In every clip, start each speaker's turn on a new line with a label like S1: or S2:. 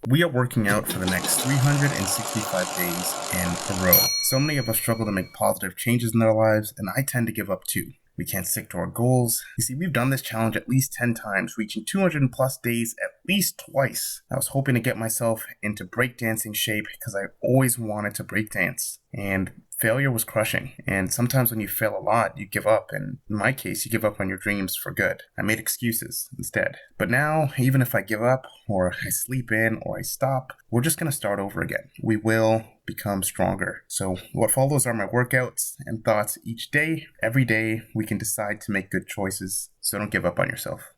S1: We are working out for the next 365 days in a row. So many of us struggle to make positive changes in our lives, and I tend to give up too. We can't stick to our goals. You see, we've done this challenge at least 10 times, reaching 200 plus days at least twice. I was hoping to get myself into breakdancing shape because I always wanted to breakdance. And failure was crushing. And sometimes when you fail a lot, you give up. And in my case, you give up on your dreams for good. I made excuses instead. But now, even if I give up, or I sleep in, or I stop, we're just going to start over again. We will become stronger. So, what follows are my workouts and thoughts each day. Every day, we can decide to make good choices. So, don't give up on yourself.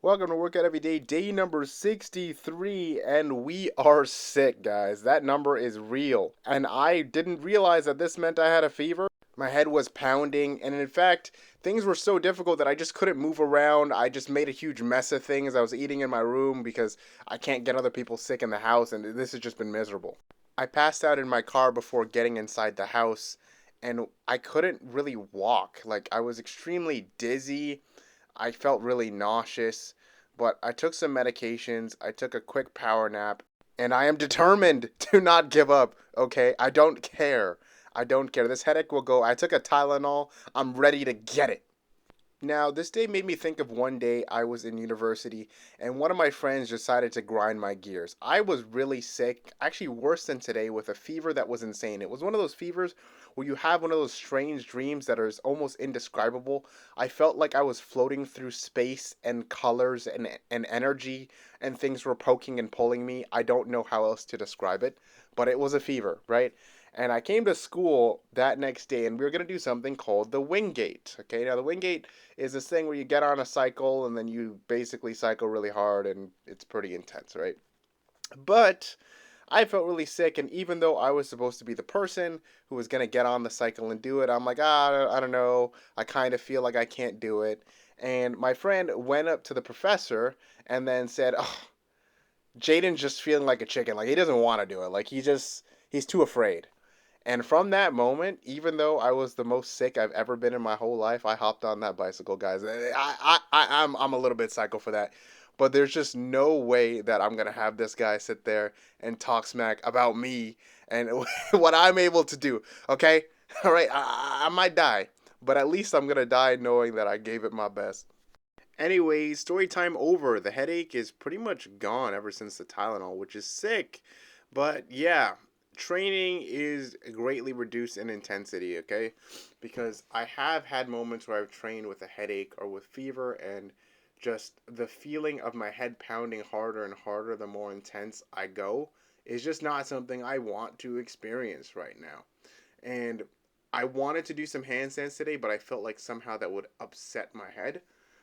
S2: Welcome to Workout Every Day, day number 63, and we are sick, guys. That number is real. And I didn't realize that this meant I had a fever. My head was pounding, and in fact, things were so difficult that I just couldn't move around. I just made a huge mess of things. I was eating in my room because I can't get other people sick in the house, and this has just been miserable. I passed out in my car before getting inside the house, and I couldn't really walk. Like, I was extremely dizzy. I felt really nauseous, but I took some medications, I took a quick power nap, and I am determined to not give up, okay? I don't care. I don't care. This headache will go. I took a Tylenol. I'm ready to get it. Now, this day made me think of one day I was in university and one of my friends decided to grind my gears. I was really sick, actually worse than today, with a fever that was insane. It was one of those fevers where you have one of those strange dreams that are almost indescribable. I felt like I was floating through space and colors and energy, and things were poking and pulling me. I don't know how else to describe it, but it was a fever, right? And I came to school that next day and we were going to do something called the Wingate. Okay, now the Wingate is this thing where you get on a cycle and then you basically cycle really hard and it's pretty intense, right? But I felt really sick, and even though I was supposed to be the person who was gonna get on the cycle and do it, I'm like, I don't know. I kind of feel like I can't do it. And my friend went up to the professor and then said, "Oh, Jaden's just feeling like a chicken. Like he doesn't want to do it. Like he's too afraid." And from that moment, even though I was the most sick I've ever been in my whole life, I hopped on that bicycle, guys. I'm a little bit psycho for that, but there's just no way that I'm gonna have this guy sit there and talk smack about me and what I'm able to do. Okay, all right, I might die, but at least I'm gonna die knowing that I gave it my best. Anyways, story time over. The headache is pretty much gone ever since the Tylenol, which is sick. But yeah, training is greatly reduced in intensity, okay? Because I have had moments where I've trained with a headache or with fever, and just the feeling of my head pounding harder and harder the more intense I go is just not something I want to experience right now. And I wanted to do some handstands today, but I felt like somehow that would upset my head.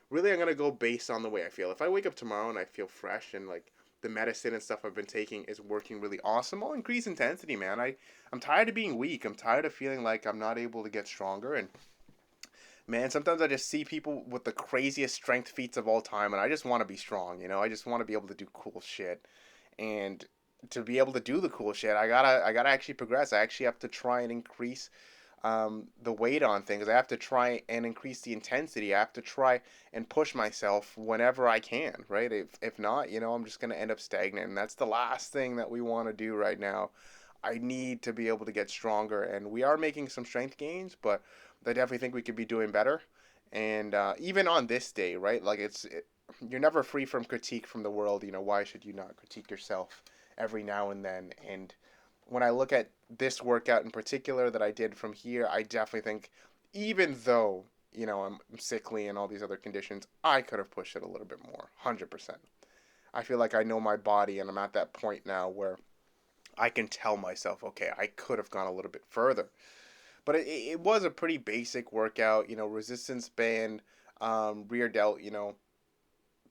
S2: Really, I'm gonna go based on the way I feel. If I wake up tomorrow and I feel fresh and like the medicine and stuff I've been taking is working really awesome, I'll increase intensity, man. I'm tired of being weak. I'm tired of feeling like I'm not able to get stronger. And man, sometimes I just see people with the craziest strength feats of all time, and I just want to be strong. I just want to be able to do cool shit. And to be able to do the cool shit, I gotta actually progress. I actually have to try and increase the weight on things. I have to try and increase the intensity. I have to try and push myself whenever I can, right? If not, I'm just gonna end up stagnant, and that's the last thing that we want to do right now. I need to be able to get stronger, and we are making some strength gains, but I definitely think we could be doing better. And even on this day, right? Like you're never free from critique from the world. Why should you not critique yourself every now and then? And when I look at this workout in particular that I did from here, I definitely think, even though I'm sickly and all these other conditions, I could have pushed it a little bit more, 100%. I feel like I know my body, and I'm at that point now where I can tell myself, okay, I could have gone a little bit further. But it was a pretty basic workout, resistance band, rear delt,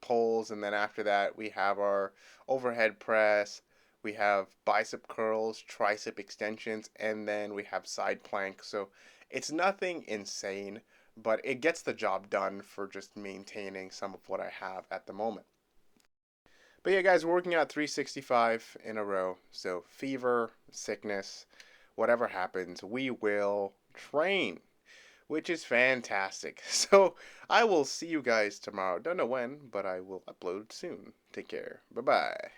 S2: pulls, and then after that we have our overhead press, we have bicep curls, tricep extensions, and then we have side plank. So it's nothing insane, but it gets the job done for just maintaining some of what I have at the moment. But yeah, guys, we're working out 365 in a row. So fever, sickness, whatever happens, we will train, which is fantastic. So I will see you guys tomorrow. Don't know when, but I will upload soon. Take care. Bye bye.